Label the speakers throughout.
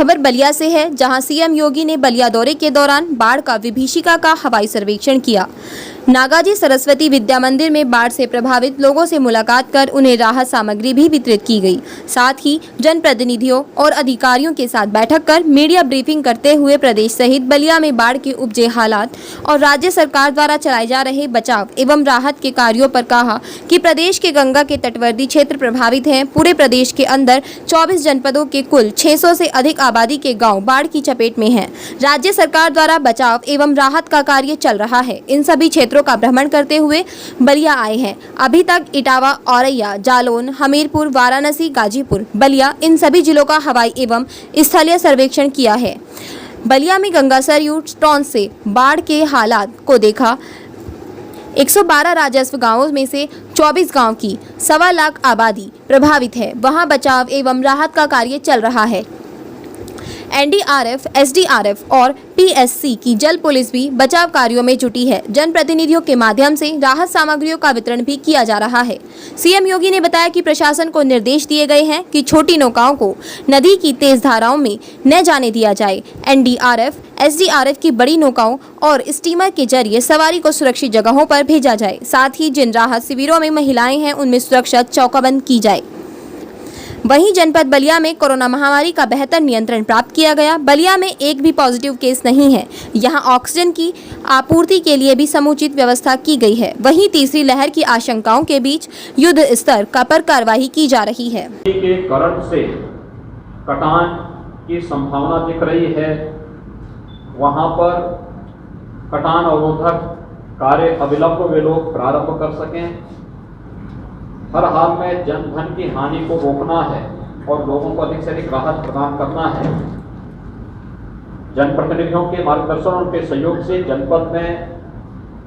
Speaker 1: खबर बलिया से है, जहां सीएम योगी ने बलिया दौरे के दौरान बाढ़ का विभीषिका का हवाई सर्वेक्षण किया। नागाजी सरस्वती विद्या मंदिर में बाढ़ से प्रभावित लोगों से मुलाकात कर उन्हें राहत सामग्री भी वितरित की गई। साथ ही जनप्रतिनिधियों और अधिकारियों के साथ बैठक कर मीडिया ब्रीफिंग करते हुए प्रदेश सहित बलिया में बाढ़ के उपजे हालात और राज्य सरकार द्वारा चलाए जा रहे बचाव एवं राहत के कार्यों पर कहा कि प्रदेश के गंगा के तटवर्ती क्षेत्र प्रभावित हैं। पूरे प्रदेश के अंदर 24 जनपदों के कुल 600 से अधिक आबादी के गाँव बाढ़ की चपेट में हैं। राज्य सरकार द्वारा बचाव एवं राहत का कार्य चल रहा है। इन सभी क्षेत्रों का भ्रमण करते हुए बलिया आए हैं। अभी तक इटावा, औरैया, जालौन, हमीरपुर, वाराणसी, गाजीपुर, बलिया इन सभी जिलों का हवाई एवं स्थलीय सर्वेक्षण किया है। बलिया में गंगा सरयू टॉन्स से बाढ़ के हालात को देखा। 112 राजस्व गांवों में से 24 गांव की 1.25 लाख आबादी प्रभावित है। वहां बचाव एवं राहत का कार्य चल रहा है। एनडीआरएफ, एसडीआरएफ और पीएससी की जल पुलिस भी बचाव कार्यों में जुटी है। जनप्रतिनिधियों के माध्यम से राहत सामग्रियों का वितरण भी किया जा रहा है। सीएम योगी ने बताया कि प्रशासन को निर्देश दिए गए हैं कि छोटी नौकाओं को नदी की तेज धाराओं में न जाने दिया जाए। एनडीआरएफ, एसडीआरएफ की बड़ी नौकाओं और स्टीमर के जरिए सवारी को सुरक्षित जगहों पर भेजा जाए। साथ ही जिन राहत शिविरों में महिलाएं हैं उनमें सुरक्षा चौकबंद की जाए। वहीं जनपद बलिया में कोरोना महामारी का बेहतर नियंत्रण प्राप्त किया गया। बलिया में एक भी पॉजिटिव केस नहीं है। यहां ऑक्सीजन की आपूर्ति के लिए भी समुचित व्यवस्था की गई है। वहीं तीसरी लहर की आशंकाओं के बीच युद्ध स्तर पर कार्रवाई की जा रही है।
Speaker 2: के करंट से कटान की संभावना दिख रही है। वहां पर कटान अवरोधक कार्य अविलंब वे लोग प्रारंभ कर सकें। हर हाल में जन धन की हानि को रोकना है और लोगों को अधिक से अधिक राहत प्रदान करना है। जनप्रतिनिधियों के मार्गदर्शन और उनके सहयोग से जनपद में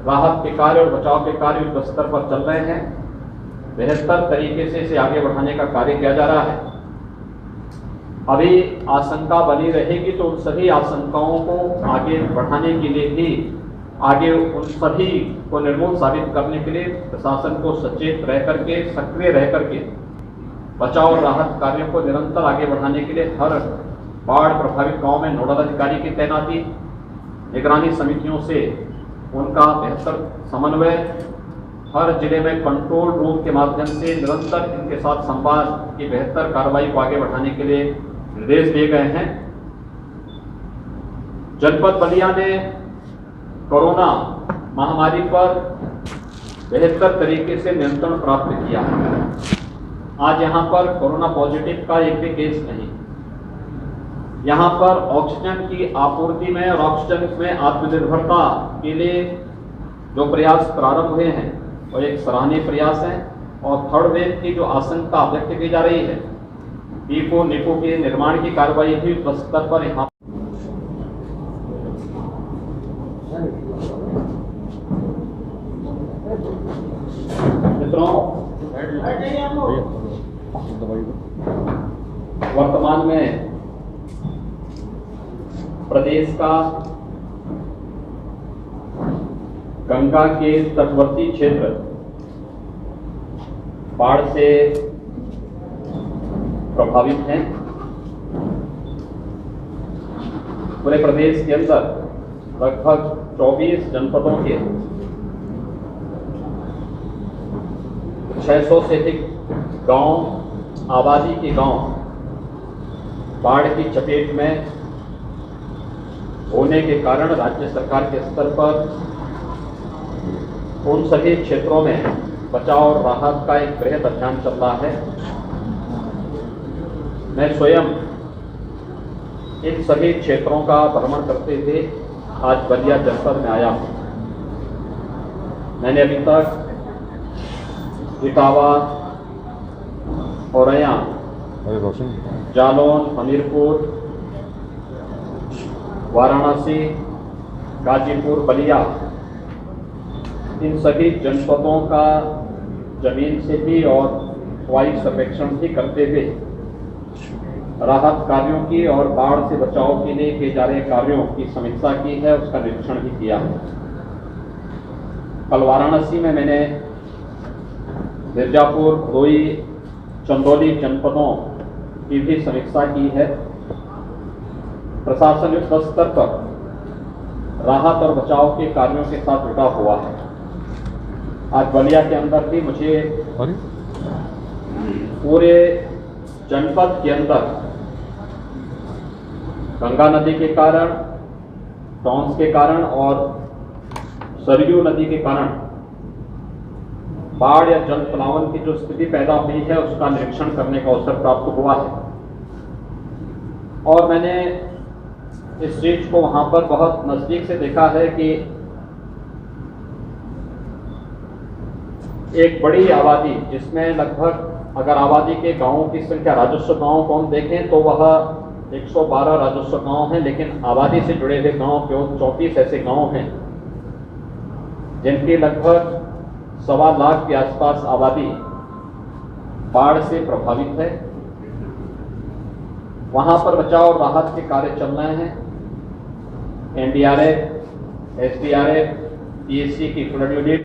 Speaker 2: राहत के कार्य और बचाव के कार्य युद्ध स्तर पर चल रहे हैं। बेहतर तरीके से इसे आगे बढ़ाने का कार्य किया जा रहा है। अभी आशंका बनी रहेगी तो उन सभी आशंकाओं को आगे बढ़ाने के लिए भी आगे उन सभी को निर्मूल साबित करने के लिए प्रशासन को सचेत रह करके, सक्रिय रह करके बचाव और राहत कार्यों को निरंतर आगे बढ़ाने के लिए हर बाढ़ प्रभावित गांव में नोडल अधिकारी की तैनाती, निगरानी समितियों से उनका बेहतर समन्वय, हर जिले में कंट्रोल रूम के माध्यम से निरंतर इनके साथ संवाद की बेहतर कार्रवाई को आगे बढ़ाने के लिए निर्देश दिए गए हैं। जनपद बलिया ने कोरोना महामारी पर बेहतर तरीके से नियंत्रण प्राप्त किया। आज यहाँ पर कोरोना पॉजिटिव का एक भी केस नहीं। यहाँ पर ऑक्सीजन की आपूर्ति में और ऑक्सीजन में आत्मनिर्भरता के लिए जो प्रयास प्रारंभ हुए हैं वो एक सराहनीय प्रयास है। और थर्ड वेव की जो आशंका व्यक्त की जा रही है, डिपो निपो के निर्माण की कार्रवाई भी युद्ध स्तर पर यहाँ वर्तमान में प्रदेश का गंगा के तटवर्ती क्षेत्र बाढ़ से प्रभावित हैं। पूरे प्रदेश के अंदर लगभग 24 जनपदों के 600 से अधिक गांव, आबादी के गांव बाढ़ की चपेट में होने के कारण राज्य सरकार के स्तर पर उन सभी क्षेत्रों में बचाव और राहत का एक बृहद अभियान चल रहा है। मैं स्वयं इन सभी क्षेत्रों का भ्रमण करते हुए आज बलिया जनपद में आया हूँ। मैंने अभी तक इटावा, औरैया, जालौन, हमीरपुर, वाराणसी, गाजीपुर, बलिया इन सभी जनपदों का जमीन से भी और हवाई सर्वेक्षण भी करते हुए राहत कार्यों की और बाढ़ से बचाव के लिए किए जा रहे कार्यों की समीक्षा की है, उसका निरीक्षण भी किया है। कल वाराणसी में मैंने मिर्जापुर, भदोही, चंदौली जनपदों की भी समीक्षा की है। प्रशासन युद्ध स्तर पर राहत और बचाव के कार्यों के साथ जुटा हुआ है। आज बलिया के अंदर भी मुझे पूरे जनपद के अंदर गंगा नदी के कारण, टॉन्स के कारण और सरयू नदी के कारण बाढ़ या जल प्लावन की जो स्थिति पैदा हुई है उसका निरीक्षण करने का अवसर प्राप्त हुआ है। और मैंने इस चीज को वहां पर बहुत नजदीक से देखा है कि एक बड़ी आबादी, जिसमें लगभग अगर आबादी के गांवों की संख्या, राजस्व गांवों को हम देखें तो वह 112 राजस्व गांव हैं, लेकिन आबादी से जुड़े हुए गांव केवल 34 ऐसे गांव हैं जिनकी लगभग 1.25 लाख के आसपास आबादी बाढ़ से प्रभावित है। वहां पर बचाव और राहत के कार्य चल रहे हैं। NDRF, SDRF, PSC की फ्लड यूनिट